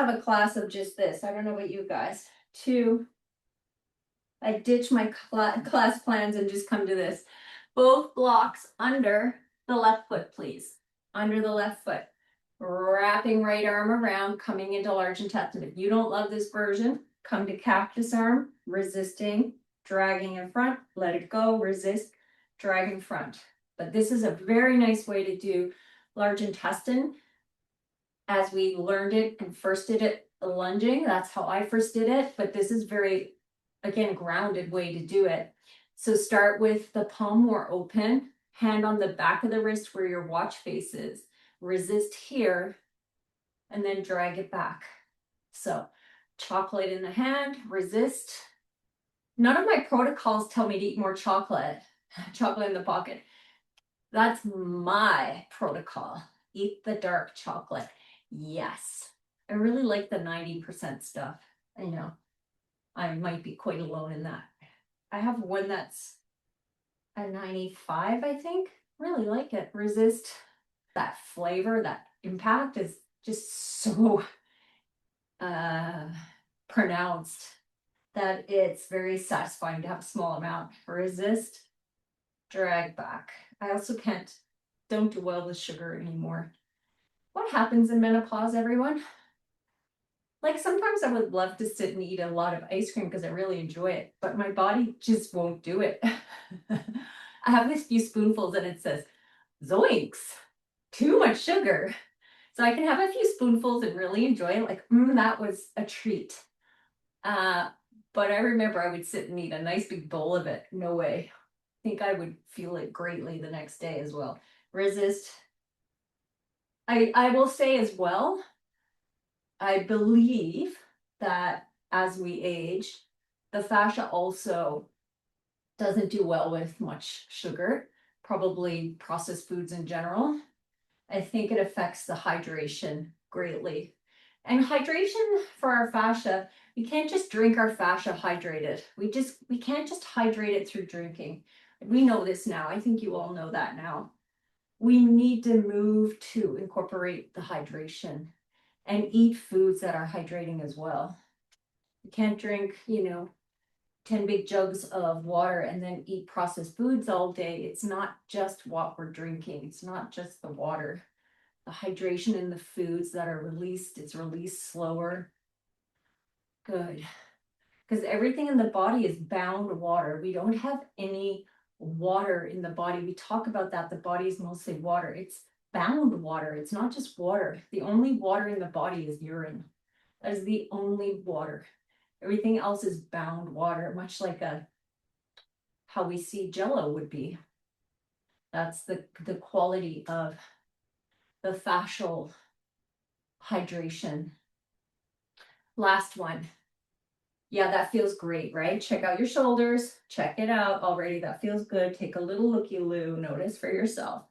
have a class of just this. I don't know about you guys. 2, I ditch my class plans and just come to this. Both blocks under the left foot, please. Under the left foot. Wrapping right arm around, coming into large intestine. If you don't love this version, come to cactus arm, resisting, dragging in front, let it go, resist, drag in front. But this is a very nice way to do large intestine as we learned it and first did it lunging. That's how I first did it, but this is very, again, grounded way to do it. So start with the palm more open, hand on the back of the wrist where your watch face is. Resist here, and then drag it back. So chocolate in the hand, resist. None of my protocols tell me to eat more chocolate. Chocolate in the pocket. That's my protocol. Eat the dark chocolate. Yes. I really like the 90% stuff. I know I might be quite alone in that. I have one that's a 95, I think. Really like it. Resist. That flavor, that impact is just so pronounced that it's very satisfying to have a small amount. Resist, drag back. I also don't do well with sugar anymore. What happens in menopause, everyone? Like sometimes I would love to sit and eat a lot of ice cream because I really enjoy it, but my body just won't do it. I have this few spoonfuls and it says, zoinks. Too much sugar. So I can have a few spoonfuls and really enjoy it. Like, that was a treat. But I remember I would sit and eat a nice big bowl of it. No way. I think I would feel it greatly the next day as well. Resist. I will say as well, I believe that as we age, the fascia also doesn't do well with much sugar, probably processed foods in general. I think it affects the hydration greatly. And hydration for our fascia, we can't just drink our fascia hydrated. We can't just hydrate it through drinking. We know this now. I think you all know that now. We need to move to incorporate the hydration and eat foods that are hydrating as well. You can't drink, 10 big jugs of water and then eat processed foods all day. It's not just what we're drinking. It's not just the water. The hydration in the foods that are released, it's released slower. Good. Because everything in the body is bound water. We don't have any water in the body. We talk about that. The body is mostly water. It's bound water. It's not just water. The only water in the body is urine. That is the only water. Everything else is bound water, much like how we see Jello would be. That's the quality of the fascial hydration. Last one. Yeah, that feels great, right? Check out your shoulders. Check it out already. That feels good. Take a little looky-loo. Notice for yourself.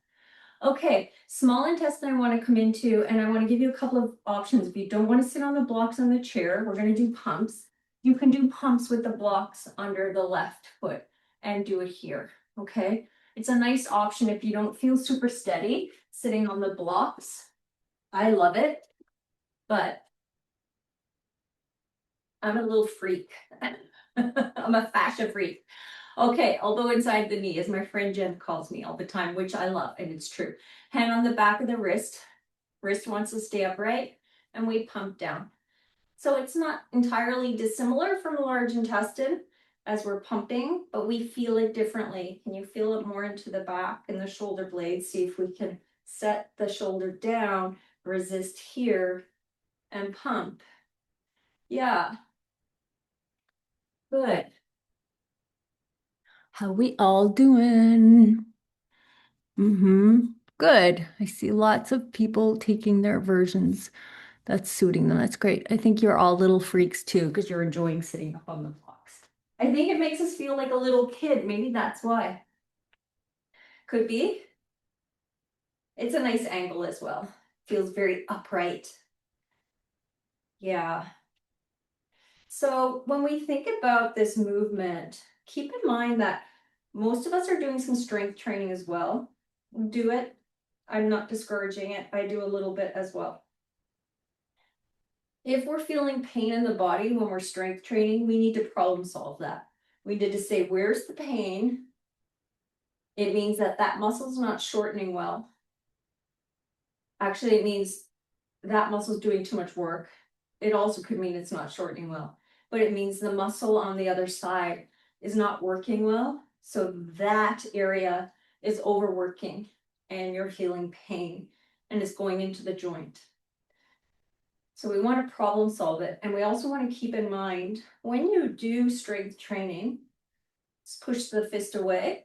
Okay, small intestine I want to come into, and I want to give you a couple of options. If you don't want to sit on the blocks on the chair, we're going to do pumps. You can do pumps with the blocks under the left foot and do it here, okay? It's a nice option if you don't feel super steady sitting on the blocks. I love it, but I'm a little freak. I'm a fascia freak. Okay, elbow inside the knee, as my friend Jen calls me all the time, which I love, and it's true. Hand on the back of the wrist. Wrist wants to stay upright, and we pump down. So it's not entirely dissimilar from the large intestine as we're pumping, but we feel it differently. Can you feel it more into the back and the shoulder blades? See if we can set the shoulder down, resist here, and pump. Yeah. Good. How we all doing? Good. I see lots of people taking their versions that's suiting them. That's great. I think you're all little freaks too, because you're enjoying sitting up on the blocks. I think it makes us feel like a little kid. Maybe that's why. Could be. It's a nice angle as well. Feels very upright. Yeah. So when we think about this movement, keep in mind that most of us are doing some strength training as well. Do it. I'm not discouraging it. I do a little bit as well. If we're feeling pain in the body when we're strength training, we need to problem solve that. We need to say, where's the pain? It means that that muscle's not shortening well. Actually, it means that muscle's doing too much work. It also could mean it's not shortening well, but it means the muscle on the other side is not working well. So that area is overworking and you're feeling pain and it's going into the joint. So we want to problem solve it. And we also want to keep in mind when you do strength training, just push the fist away.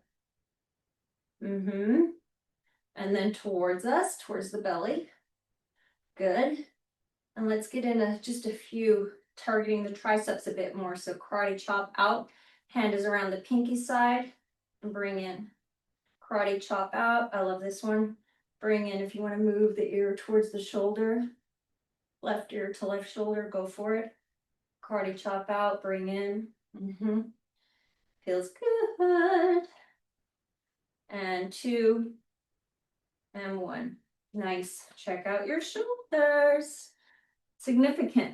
And then towards us, towards the belly. Good. And let's get in just a few, targeting the triceps a bit more. So karate chop out, hand is around the pinky side, and bring in. Karate chop out, I love this one. Bring in, if you want to move the ear towards the shoulder, left ear to left shoulder, go for it. Karate chop out, bring in. Feels good. And 2, and 1. Nice. Check out your shoulders. Significant.